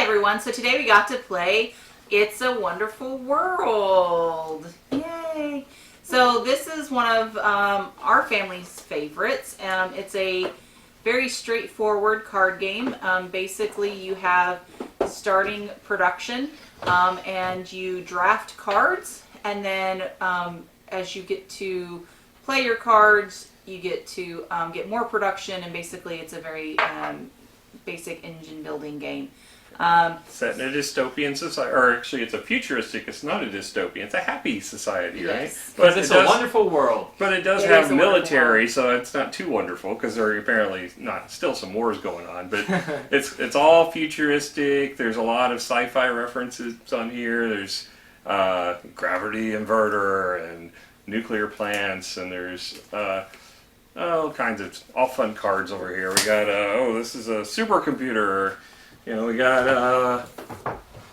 everyone. So today we got to play It's a Wonderful World. Yay! So this is one of our family's favorites. It's a very straightforward card game. Basically, you have starting production and you draft cards, and then as you get to play your cards, you get to get more production, and basically it's a very basic engine building game. Set in a dystopian society, or actually it's a futuristic, it's not a dystopian, it's a happy society, Yes. right? But it's a wonderful world. But it does have military, so it's not too wonderful, because there are apparently still some wars going on, but it's all futuristic. There's a lot of sci-fi references on here. There's gravity inverter and nuclear plants, and there's all kinds of fun cards over here. We got this is a supercomputer. You know, we got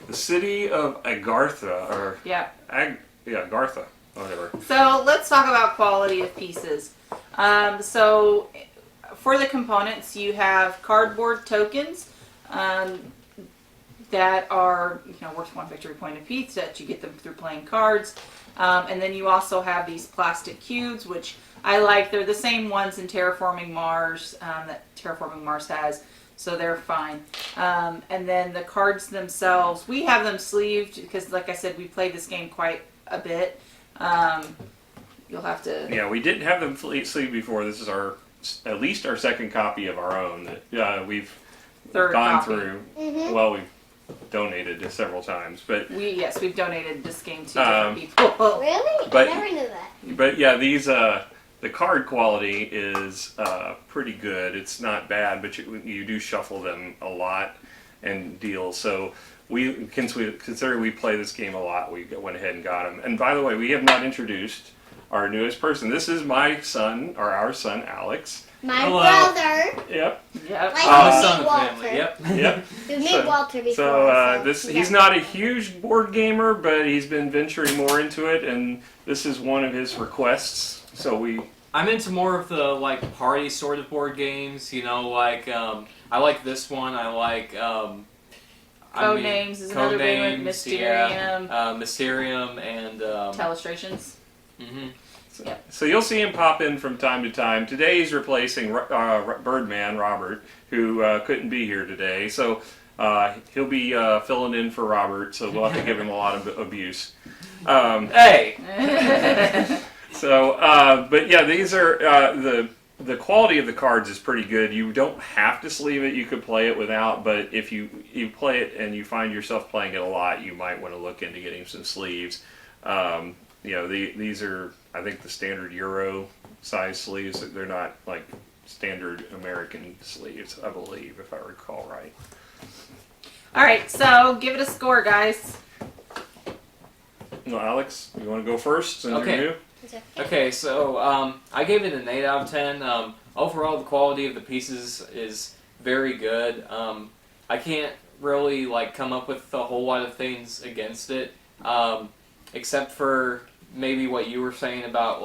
the city of Agartha, or Agartha, whatever. So let's talk about quality of pieces. So for the components, you have cardboard tokens that are worth 1 victory point apiece. That you get them through playing cards, and then you also have these plastic cubes, which I like. They're the same ones in Terraforming Mars that Terraforming Mars has. So they're fine. And then the cards themselves, we have them sleeved because, like I said, we played this game quite a bit. You'll have to... Yeah, we didn't have them sleeved before. This is at least our second copy of our own that we've gone through. Mm-hmm. Well, we've donated it several times, but... we've donated this game to different people. Really? I never knew that. But yeah, these... the card quality is pretty good. It's not bad, but you do shuffle them a lot and deal. So considering we play this game a lot, we went ahead and got them. And by the way, we have not introduced our newest person. This is my son, or our son, Alex. My brother. Yep. Like I'm the son of the family. Yep. We made Walter before. So he's not a huge board gamer, but he's been venturing more into it, and this is one of his requests. So I'm into more of the party sort of board games, I like this one. I like Codenames is another big one. Mysterium. Yeah, Mysterium and Telestrations. Mm-hmm. So you'll see him pop in from time to time. Today he's replacing Birdman Robert, who couldn't be here today. So he'll be filling in for Robert. So we'll have to give him a lot of abuse. Hey. So, but yeah, these are the quality of the cards is pretty good. You don't have to sleeve it; you could play it without. But if you play it and you find yourself playing it a lot, you might want to look into getting some sleeves. These are, I think, the standard Euro size sleeves. They're not like standard American sleeves, I believe, if I recall right. All right, so give it a score, guys. Well, Alex, you want to go first? Since Okay. You're new? Okay, so I gave it an 8 out of 10. Overall, the quality of the pieces is very good. I can't really come up with a whole lot of things against it, except for maybe what you were saying about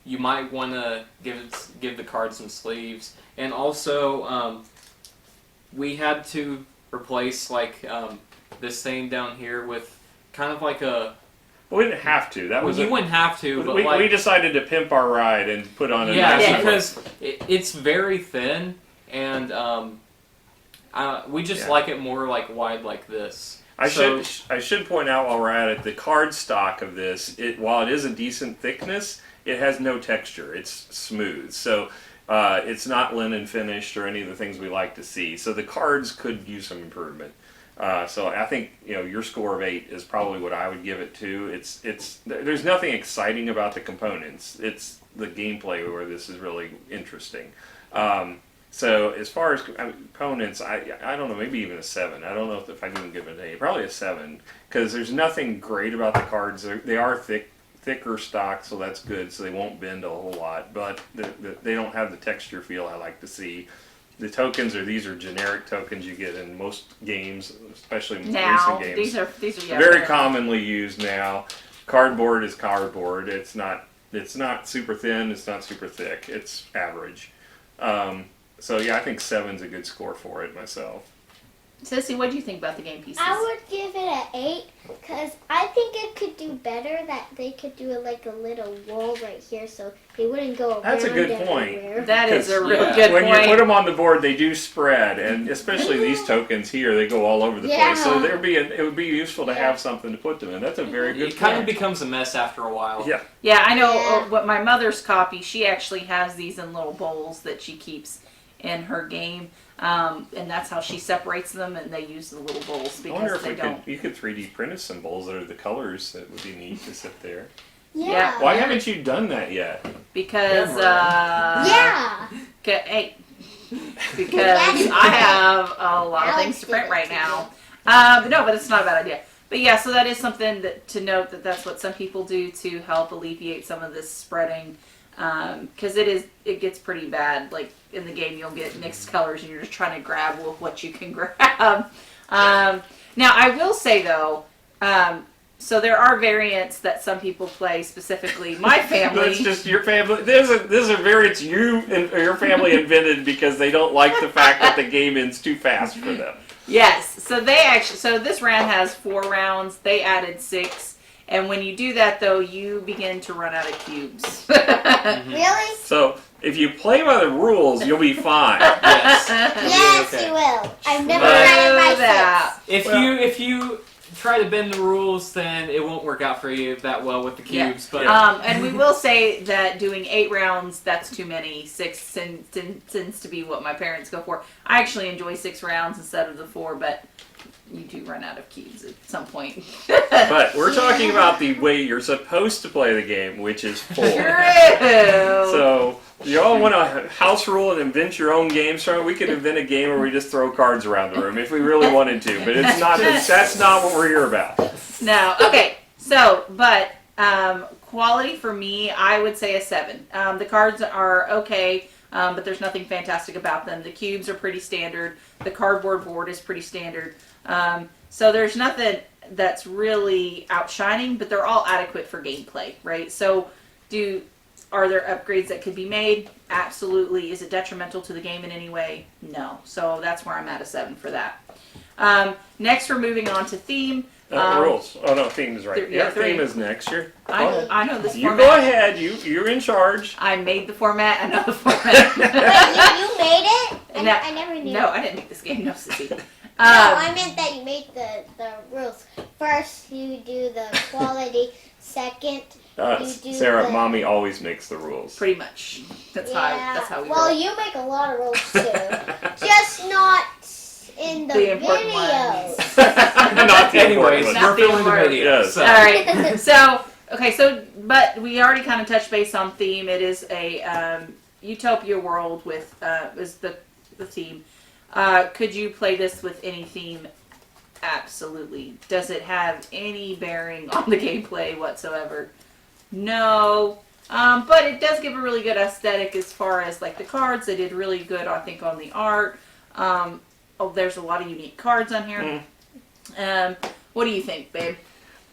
you might want to give the card some sleeves, and also we had to replace this thing down here with kind of like a. We didn't have to. That was you wouldn't have to, but we decided to pimp our ride and put on a nice because it's very thin, and we just like it more wide like this. I should point out while we're at it, the card stock of this, while it is a decent thickness, it has no texture. It's smooth, so it's not linen finished or any of the things we like to see. So the cards could use some improvement. So I think your score of 8 is probably what I would give it to. There's nothing exciting about the components. It's the gameplay where this is really interesting. So as far as components, I don't know, maybe even a 7. I don't know if I'd even give it an 8. Probably a 7 because there's nothing great about the cards. They are thicker stock, so that's good. So they won't bend a whole lot, but they don't have the texture feel I like to see. The tokens these are generic tokens you get in most games, especially recent games. These are very commonly used now. Cardboard is cardboard. It's not super thin. It's not super thick. It's average. So yeah, I think 7's a good score for it myself. Sissy, what do you think about the game pieces? I would give it an 8 because I think it could do better that they could do like a little wall right here so they wouldn't go around. That's a good point. everywhere. That is a real Yeah. good When point. you put them on the board, they do spread, and especially these tokens here, they go all over the place. So it would be useful to have something to put them in. That's a very good It kind of point. becomes a mess after a while. Yeah. Yeah, I know Yeah. what my mother's copy, she actually has these in little bowls that she keeps in her game. And that's how she separates them, and they use the little bowls I wonder because if they don't. you could 3D print us some bowls that are the colors that would be neat to sit there. Yeah. Why haven't you done that yet? Because, Yeah. hey, because I have a lot of things to print right now. No, but it's not a bad idea. But yeah, so that is something to note that's what some people do to help alleviate some of this spreading. Because it gets pretty bad. Like in the game, you'll get mixed colors, and you're just trying to grab what you can grab. Now, I will say though, so there are variants that some people play. Specifically, my family. It's just your family. There's a variance you and your family invented because they don't like the fact that the game ends too fast for them. Yes. So this round has 4 rounds. They added 6. And when you do that, though, you begin to run out of cubes. Really? So if you play by the rules, you'll be fine. Yes. Yes, okay. you will. I've never But- read it Know by that. If you try to bend the rules, then it won't work out for you that well with the cubes. But And we will say that doing 8 rounds, that's too many. 6 tends to be what my parents go for. I actually enjoy 6 rounds instead of the 4, but you do run out of cubes at some point. But we're talking about the way you're supposed to play the game, which is 4. True. So you all want to house rule and invent your own games from it? We could invent a game where we just throw cards around the room if we really wanted to, but it's not. That's not what we're here about. No. Okay. So, but quality for me, I would say a 7. The cards are okay, but there's nothing fantastic about them. The cubes are pretty standard. The cardboard board is pretty standard. So there's nothing that's really outshining, but they're all adequate for gameplay, right? So, are there upgrades that could be made? Absolutely. Is it detrimental to the game in any way? No. So that's where I'm at a 7 for that. Next, we're moving on to theme. Rules. Oh no, theme is right. Yeah, Your 3. theme is next. I know this You format. go ahead. You're in charge. I made the format. I know the format. Wait, you made it? No, I never knew. No, I didn't make this game. No, sissy. No, I meant that you made the rules. First, you do the quality. Second, you do Sarah, the... mommy always makes the rules. Pretty much. That's how we Well, roll. you make a lot of rules too. Just not in the important videos. Not the anyways, important one. Not we're the filming the word. video. Yes. So. All right. So, okay. So, but we already kind of touched base on theme. It is a utopia world with is the theme. Could you play this with any theme? Absolutely. Does it have any bearing on the gameplay whatsoever? No. But it does give a really good aesthetic as far as like the cards. They did really good, I think, on the art. There's a lot of unique cards on here. What do you think, babe?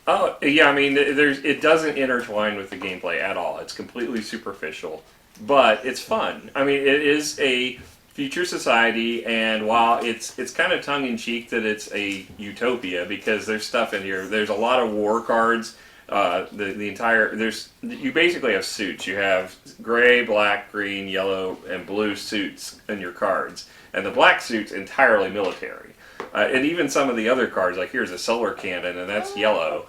Oh yeah, I mean, it doesn't intertwine with the gameplay at all. It's completely superficial, but it's fun. I mean, it is a future society, and while it's kind of tongue in cheek that it's a utopia because there's stuff in here. There's a lot of war cards. You basically have suits. You have gray, black, green, yellow, and blue suits in your cards, and the black suit's entirely military. And even some of the other cards, like here's a solar cannon, and that's yellow,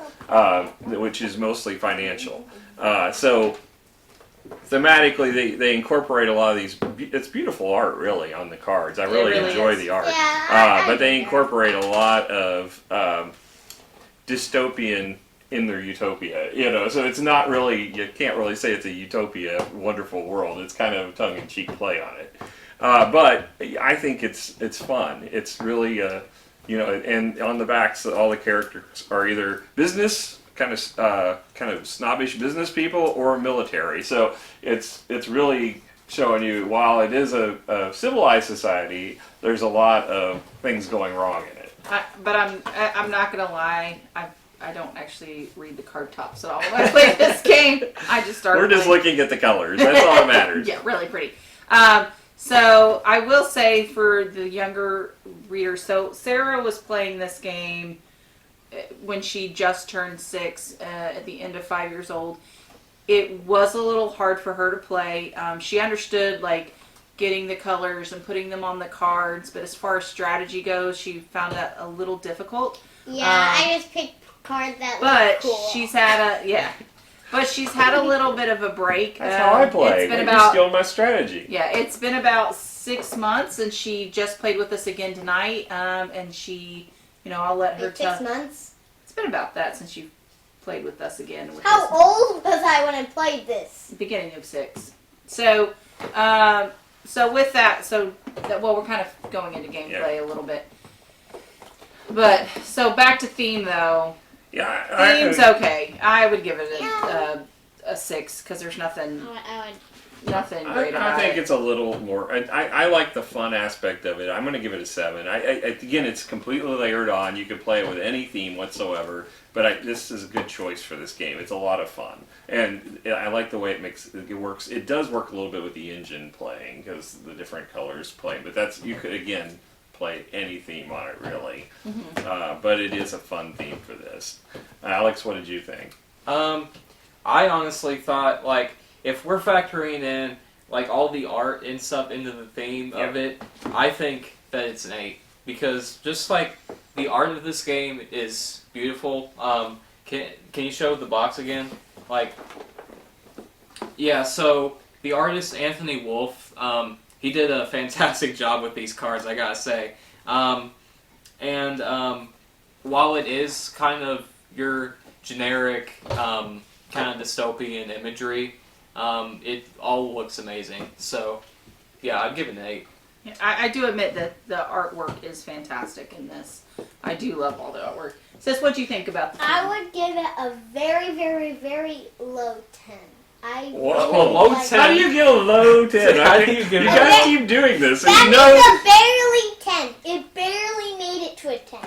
which is mostly financial. So thematically, they incorporate a lot of these. It's beautiful art, really, on the cards. I really enjoy the art. Yeah, but they incorporate a lot of dystopian in their utopia, so it's not really, you can't really say it's a utopia, wonderful world. It's kind of tongue-in-cheek play on it. But I think it's fun. It's really, and on the backs, all the characters are either business, kind of snobbish business people, or military. So it's really showing you, while it is a civilized society, there's a lot of things going wrong in it. But I'm not gonna lie. I don't actually read the card tops at all when I play this game. I just started. We're just playing. looking at the colors. That's all that matters. Yeah, really pretty. So I will say for the younger readers, so Sarah was playing this game when she just turned 6 at the end of 5 years old. It was a little hard for her to play. She understood like getting the colors and putting them on the cards, but as far as strategy goes, she found that a little difficult. Yeah, I just picked cards that But look cool. she's had a little bit of a break. That's how I play. It's been You about steal my strategy. Yeah, it's been about 6 months, and she just played with us again tonight. And she, I'll let her Like tell. 6 months? It's been about that since she played with us again. How old was I when I played this? Beginning of 6. So, with that, we're kind of going into gameplay a little bit. But so back to theme though. Yeah, Theme's okay. I would give it a 6 because there's nothing great about I think it. it's a little more. I like the fun aspect of it. I'm going to give it a 7. Again, it's completely layered on. You could play it with any theme whatsoever. But this is a good choice for this game. It's a lot of fun, and I like the way it works. It does work a little bit with the engine playing because the different colors play. But you could again play any theme on it really. Mm-hmm. But it is a fun theme for this. Alex, what did you think? I honestly thought, like, if we're factoring in, like, all the art and stuff into the theme of it, I think that it's an 8. Because just, like, the art of this game is beautiful. Can you show the box again? Like, yeah, so the artist, Anthony Wolf, he did a fantastic job with these cards, I gotta say. While it is kind of your generic kind of dystopian imagery, it all looks amazing. So, yeah, I'd give it an 8. Yeah, I do admit that the artwork is fantastic in this. I do love all the artwork. Sis, what do you think about the theme? I would give it a very, very, very low 10. Whoa, low like 10? How do you give a low 10? How do you give You it- guys keep doing this. And That is a barely 10. It barely made it to a 10.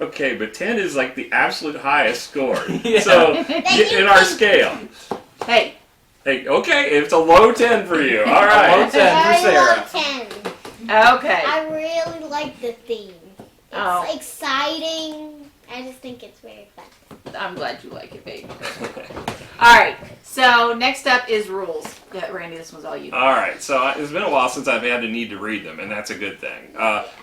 Okay, but 10 is like the absolute highest score. Yeah. So, in our scale. Hey, Okay, it's a low 10 for you. All Low right. 10 for Very Sarah. low 10. okay. I really like the theme. It's Oh. exciting. I just think it's very fun. I'm glad you like it, babe. All right. So next up is rules. Yeah, Randy, this one's all you. All right, so it's been a while since I've had to need to read them, and that's a good thing.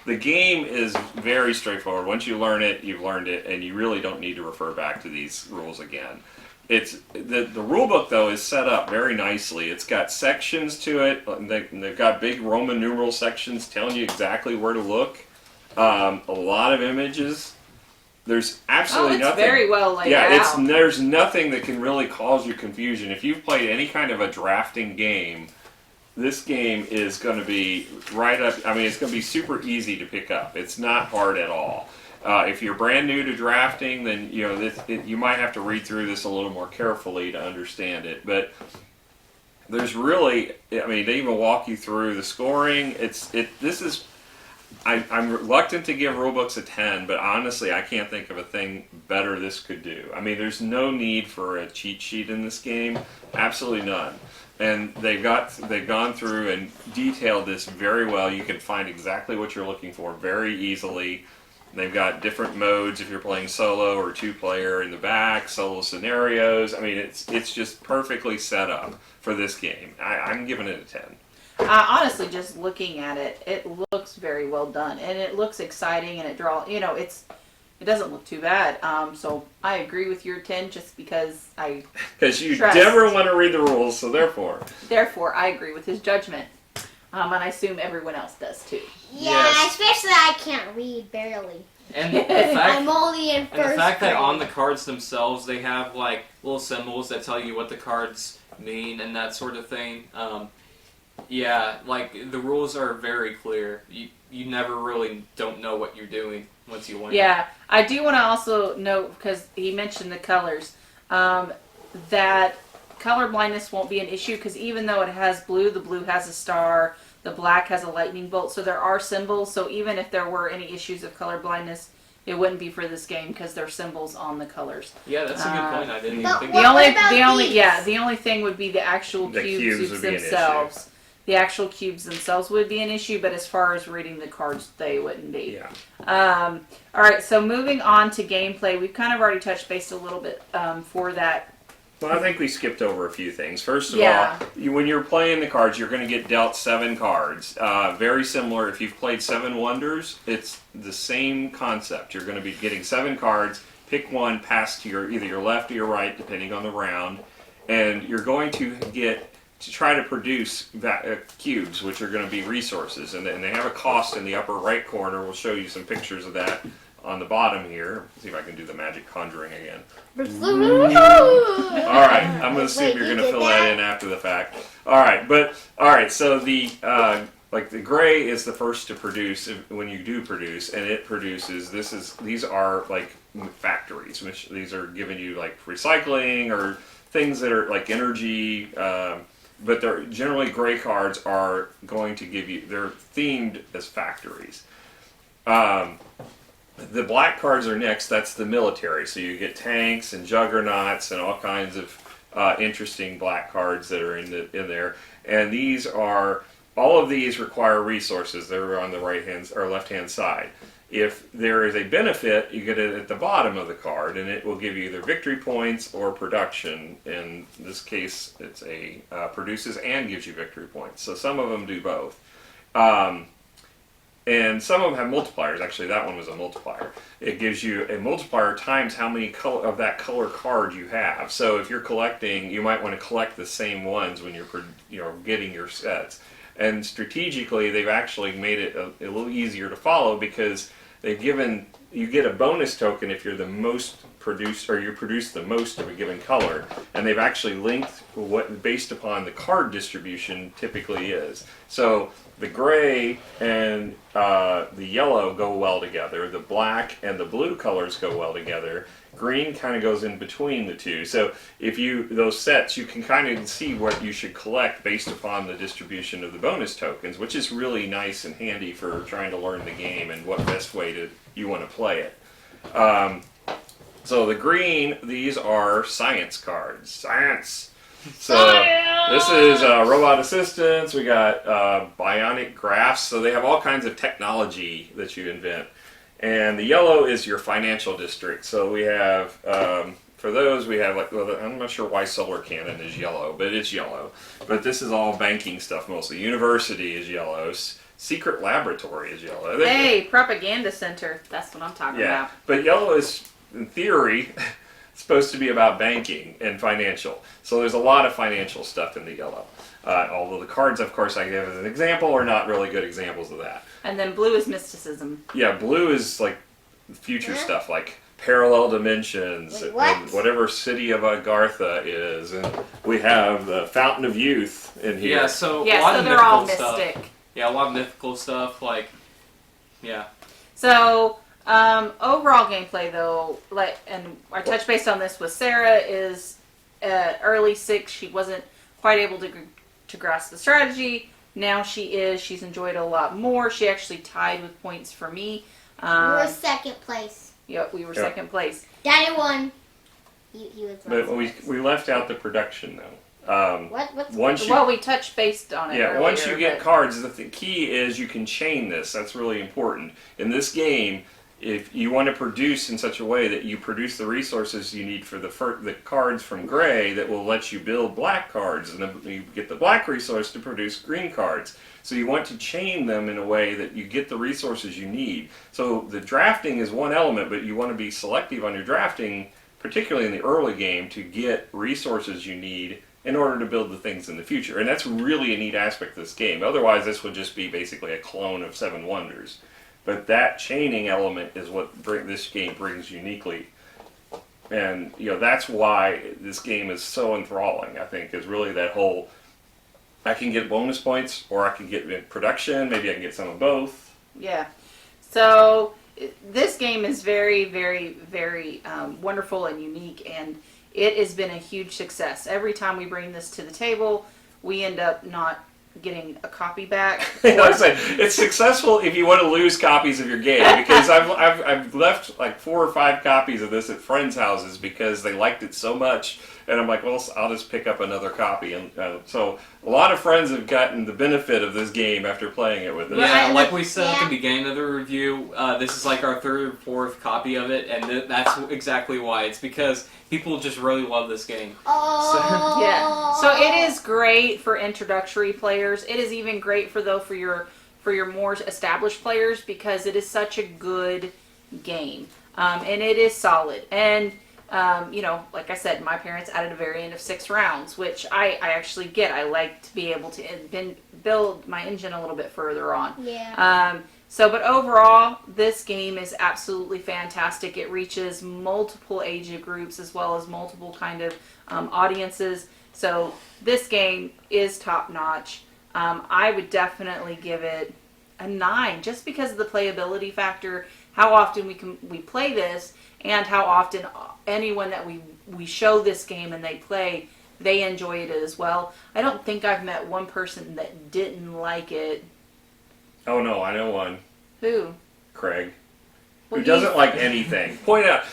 The game is very straightforward. Once you learn it, you've learned it, and you really don't need to refer back to these rules again. It's the rule book though is set up very nicely. It's got sections to it. They've got big Roman numeral sections telling you exactly where to look. A lot of images. There's absolutely it's nothing. very well laid Yeah, out. there's nothing that can really cause you confusion. If you've played any kind of a drafting game, this game is going to be right up. I mean, it's going to be super easy to pick up. It's not hard at all. If you're brand new to drafting, then you might have to read through this a little more carefully to understand it. But there's really, I mean, they even walk you through the scoring. I'm reluctant to give rulebooks a 10, but honestly, I can't think of a thing better this could do. I mean, there's no need for a cheat sheet in this game, absolutely none. And they've gone through and detailed this very well. You can find exactly what you're looking for very easily. They've got different modes if you're playing solo or 2-player in the back, solo scenarios. I mean, it's just perfectly set up for this game. I'm giving it a 10. Honestly, just looking at it, it looks very well done, and it looks exciting, and it doesn't look too bad. So I agree with your 10, just because you trust. never want to read the rules, so therefore I agree with his judgment, and I assume everyone else does too. Yeah, Yes. especially I can't read barely. And the fact, I'm only in first and the fact that grade. on the cards themselves they have like little symbols that tell you what the cards mean and that sort of thing. Yeah, like the rules are very clear. You never really don't know what you're doing once you win. Yeah, I do want to also note, because he mentioned the colors, that color blindness won't be an issue, because even though it has blue, the blue has a star, the black has a lightning bolt, so there are symbols. So even if there were any issues of color blindness, it wouldn't be for this game because there are symbols on the colors. Yeah, that's a good point. I didn't even But think what of that. about these? The only thing would be the actual The cubes cubes would be an issue. themselves. The actual cubes themselves would be an issue, but as far as reading the cards, they wouldn't be. Yeah. All right, so moving on to gameplay, we've kind of already touched base a little bit for that. Well, I think we skipped over a few things. First of Yeah. all, when you're playing the cards, you're going to get dealt 7 cards. Very similar. If you've played 7 Wonders, it's the same concept. You're going to be getting 7 cards. Pick one, pass to either your left or your right, depending on the round, and you're going to try to produce cubes, which are going to be resources, and they have a cost in the upper right corner. We'll show you some pictures of that on the bottom here. See if I can do the magic conjuring again. All right, I'm going to assume you're going to fill that in after the fact. All right, so the gray is the first to produce when you do produce, and it produces. These are like factories, which these are giving you like recycling or things that are like energy. But they're generally gray cards are going to give you. They're themed as factories. The black cards are next. That's the military. So you get tanks and juggernauts and all kinds of interesting black cards that are in there. And all of these require resources. They're on the right hand or left hand side. If there is a benefit, you get it at the bottom of the card, and it will give you either victory points or production. In this case, it's produces and gives you victory points. So some of them do both. And some of them have multipliers. Actually, that one was a multiplier. It gives you a multiplier times how many of that color card you have. So if you're collecting, you might want to collect the same ones when you're getting your sets. And strategically, they've actually made it a little easier to follow because you get a bonus token if you're the most produced or you produce the most of a given color, and they've actually linked what based upon the card distribution typically is. So the gray and the yellow go well together. The black and the blue colors go well together. Green kind of goes in between the two. So if those sets, you can kind of see what you should collect based upon the distribution of the bonus tokens, which is really nice and handy for trying to learn the game and what best way you want to play it. So the green, these are science cards. Science! So this is robot assistants. We got bionic graphs. So they have all kinds of technology that you invent. And the yellow is your financial district. So we have, for those, we have I'm not sure why Solar Cannon is yellow, but it's yellow. But this is all banking stuff mostly. University is yellow. Secret Laboratory is yellow. Hey, Propaganda Center. That's what I'm talking about. But yellow is, in theory, supposed to be about banking and financial. So there's a lot of financial stuff in the yellow. Although the cards, of course, I give as an example are not really good examples of that. And then blue is mysticism. Yeah, blue is like future stuff, like parallel dimensions, Wait, what? and whatever city of Agartha is. And we have the Fountain of Youth in here. Yeah, so a lot Yeah, so of they're all mythical mystic. stuff. Yeah, a lot of mythical stuff, yeah. So, overall gameplay though, and I touched base on this with Sarah, is early 6, she wasn't quite able to grasp the strategy. Now she is. She's enjoyed it a lot more. She actually tied with points for me. We were second place. Yep, we were second place. Daddy won. He was. But we left out the production though. What's Well, we touched based on it. Yeah, earlier, once you get but- cards, the key is you can chain this. That's really important. In this game, if you want to produce in such a way that you produce the resources you need for the cards from gray that will let you build black cards, and then you get the black resource to produce green cards. So you want to chain them in a way that you get the resources you need. So the drafting is one element, but you want to be selective on your drafting, particularly in the early game, to get resources you need in order to build the things in the future. And that's really a neat aspect of this game. Otherwise, this would just be basically a clone of Seven Wonders. But that chaining element is what this game brings uniquely. And that's why this game is so enthralling, I think, is really that whole, I can get bonus points, or I can get production, maybe I can get some of both. Yeah. So this game is very, very, very wonderful and unique, and it has been a huge success. Every time we bring this to the table, we end up not getting a copy back. It's successful if you want to lose copies of your game, because I've left like 4 or 5 copies of this at friends' houses because they liked it so much, and I'm like, well, I'll just pick up another copy. And so a lot of friends have gotten the benefit of this game after playing it with us. Yeah, and like we said at the beginning of the review, this is like our third or fourth copy of it, and that's exactly why. It's because people just really love this game. Oh. Yeah. So it is great for introductory players. It is even great for your more established players because it is such a good game. And it is solid. And like I said, my parents added a variant of 6 rounds, which I actually get. I like to be able to build my engine a little bit further on. Yeah. But overall, this game is absolutely fantastic. It reaches multiple age groups as well as multiple kind of audiences. So this game is top notch. I would definitely give it a 9 just because of the playability factor, how often we play this, and how often anyone that we show this game and they play, they enjoy it as well. I don't think I've met one person that didn't like it. Oh no, I know one. Who? Craig. Well, Who doesn't like anything. Point out,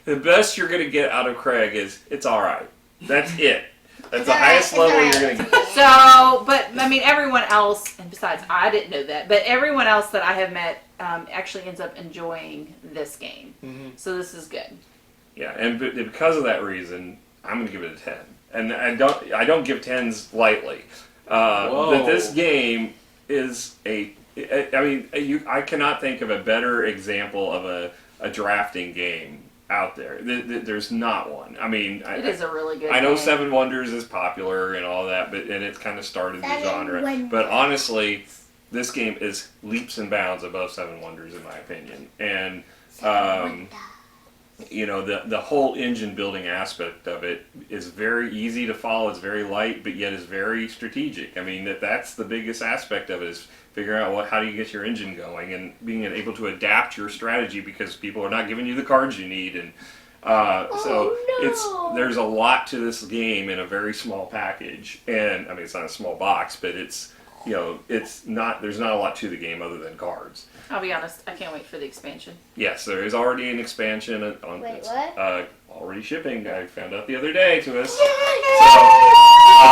the best you're going to get out of Craig is, it's alright. That's it. That's the highest level you're going to get. So, but I mean, everyone else, and besides, I didn't know that, but everyone else that I have met actually ends up enjoying this game. Mm-hmm. So this is good. Yeah, and because of that reason, I'm going to give it a 10. And I don't give 10s lightly. But this game is I cannot think of a better example of a drafting game out there. There's not one. I mean, It is a really good I know game. Seven Wonders is popular and all that, and it's kind of started the genre. Wonders. But honestly, this game is leaps and bounds above Seven Wonders in my opinion. And the whole engine building aspect of it is very easy to follow. It's very light, but yet is very strategic. I mean, that's the biggest aspect of it, is figuring out how do you get your engine going and being able to adapt your strategy because people are not giving you the cards you need. And there's a lot to this game in a very small package. And I mean, it's not a small box, but it's there's not a lot to the game other than cards. I'll be honest, I can't wait for the expansion. Yes, there is already an expansion on Wait, this. what? Already shipping. I found out the other day to us.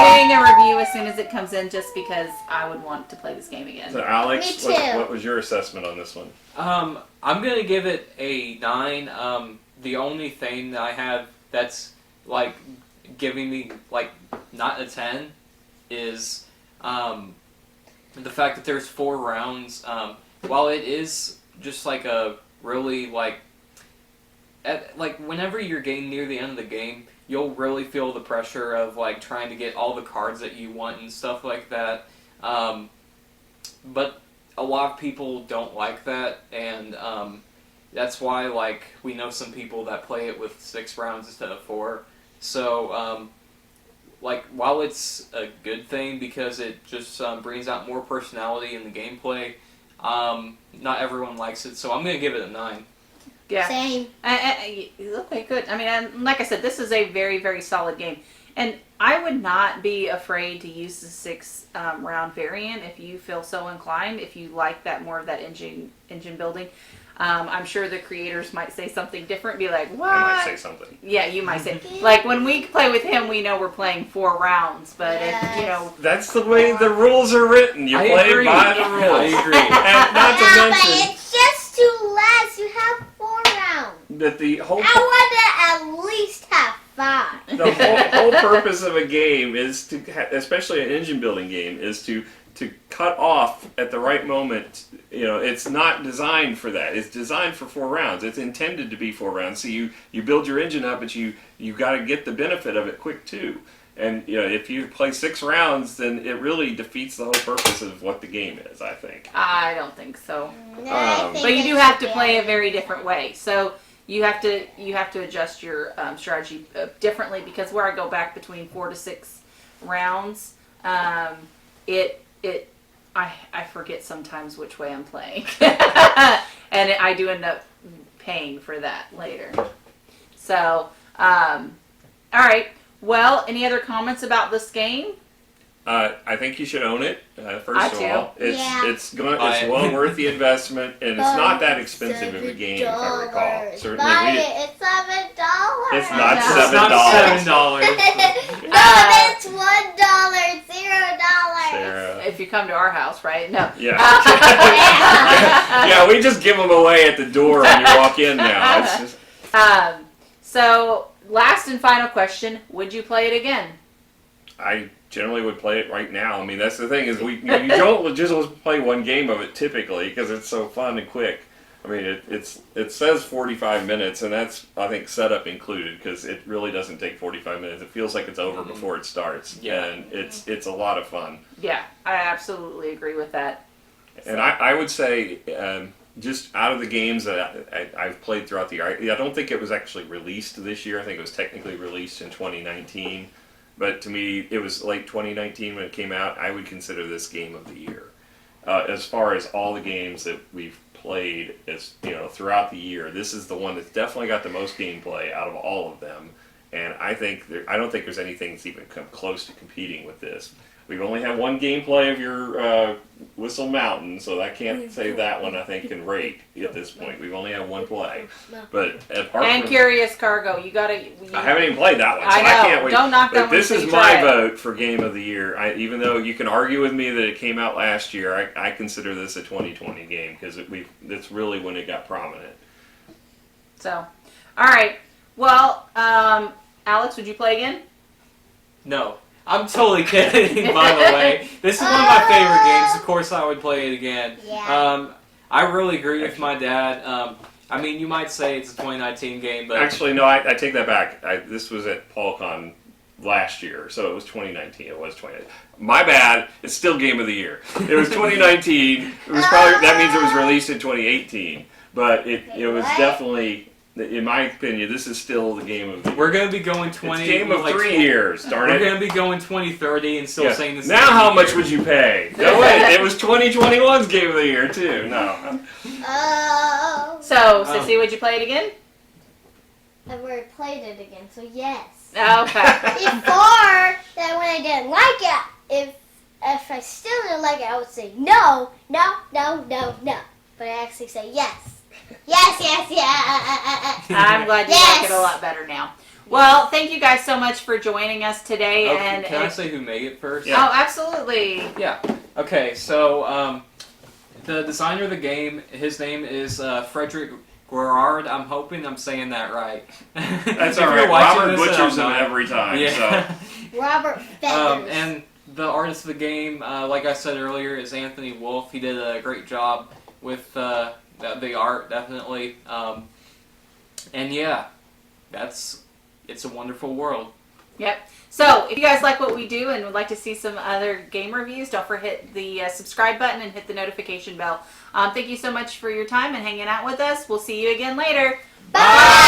Doing a review as soon as it comes in, just because I would want to play this game again. So Alex, Me too. what was your assessment on this one? I'm gonna give it a 9. The only thing that I have that's like giving me like not a 10 is the fact that there's 4 rounds. While it is just like a really whenever you're getting near the end of the game, you'll really feel the pressure of like trying to get all the cards that you want and stuff like that. But a lot of people don't like that, and that's why we know some people that play it with 6 rounds instead of 4. So while it's a good thing because it just brings out more personality in the gameplay, not everyone likes it. So I'm gonna give it a 9. Yeah. Same. Okay, good. I mean, like I said, this is a very, very solid game. And I would not be afraid to use the 6 round variant if you feel so inclined, if you like that more of that engine building. I'm sure the creators might say something different, be like, what? I might say something. Yeah, you might say. Like, when we play with him, we know we're playing 4 rounds, but Yes. That's the way the rules are written. You I play agree. by the I rules. agree. And not to But mention it's just too less. You have 4 rounds. that the whole I want to at least have 5. the whole purpose of a game is to, especially an engine building game, is to cut off at the right moment. It's not designed for that. It's designed for 4 rounds. It's intended to be 4 rounds. So you build your engine up, but you got to get the benefit of it quick too. And if you play 6 rounds, then it really defeats the whole purpose of what the game is, I think. I don't think so. I think But you do it's have to okay. play a very different way. So you have to adjust your strategy differently, because where I go back between 4 to 6 rounds, I forget sometimes which way I'm playing, and I do end up paying for that later. So, all right. Well, any other comments about this game? I think you should own it. First I of do. all, it's I- well worth the investment, and it's not that expensive of a game, if I recall. Certainly, Buy we it. It's $7. It's not No. It's not $7. $7. No, it's $1. $0. you come to our house, right? No. Yeah. Yeah, we just give them away at the door when you walk in now. It's just... So, last and final question: would you play it again? I generally would play it right now. I mean, that's the thing is you don't just play one game of it typically because it's so fun and quick. I mean, it says 45 minutes, and that's, I think, setup included, because it really doesn't take 45 minutes. It feels like it's over before it starts, and it's a lot of fun. Yeah, I absolutely agree with that. And I would say, just out of the games that I've played throughout the year, I don't think it was actually released this year. I think it was technically released in 2019, but to me, it was late 2019 when it came out. I would consider this game of the year. As far as all the games that we've played, as throughout the year, this is the one that's definitely got the most gameplay out of all of them, and I don't think there's anything that's even come close to competing with this. We've only had one gameplay of your Whistle Mountain, so I can't say that one I think can rate at this point. We've only had one play, but apart and from Curious Cargo, I haven't even played that one, so I know. I can't wait. Don't knock that But one this till is you my try it. vote for Game of the Year. Even though you can argue with me that it came out last year, I consider this a 2020 game because it's really when it got prominent. So, all right. Well, Alex, would you play again? No. I'm totally kidding, by the way. This is one of my favorite games. Of course I would play it again. Yeah. I really agree with my dad. I mean, you might say it's a 2019 game, but... Actually, no, I take that back. This was at PaulCon last year, so it was 2019. It was 2019. My bad. It's still Game of the Year. It was 2019. It was probably, that means it was released in 2018. But it was definitely... In my opinion, this is still the game of the year. We're going to be going 20... It's game of 3 years, darn it. We're going to be going 2030 and still saying this. Now how much would you pay? No, wait, it was 2021's game of the year, too. No. Oh. So, Sissy, would you play it again? I've already played it again, so yes. Okay. Before, that when I didn't like it, if I still didn't like it, I would say no. But I actually say yes. Yes. I'm glad you like it a lot better now. Well, thank you guys so much for joining us today. Okay, can I say who made it first? Yeah. Oh, absolutely. Yeah. Okay, so the designer of the game, his name is Frederick Gerard. I'm hoping I'm saying that right. That's all right. Robert butchers them every time. Yeah. So. Robert Feathers. And the artist of the game, like I said earlier, is Anthony Wolf. He did a great job with the art, definitely. And yeah, it's a wonderful world. Yep. So, if you guys like what we do and would like to see some other game reviews, don't forget hit the subscribe button and hit the notification bell. Thank you so much for your time and hanging out with us. We'll see you again later. Bye.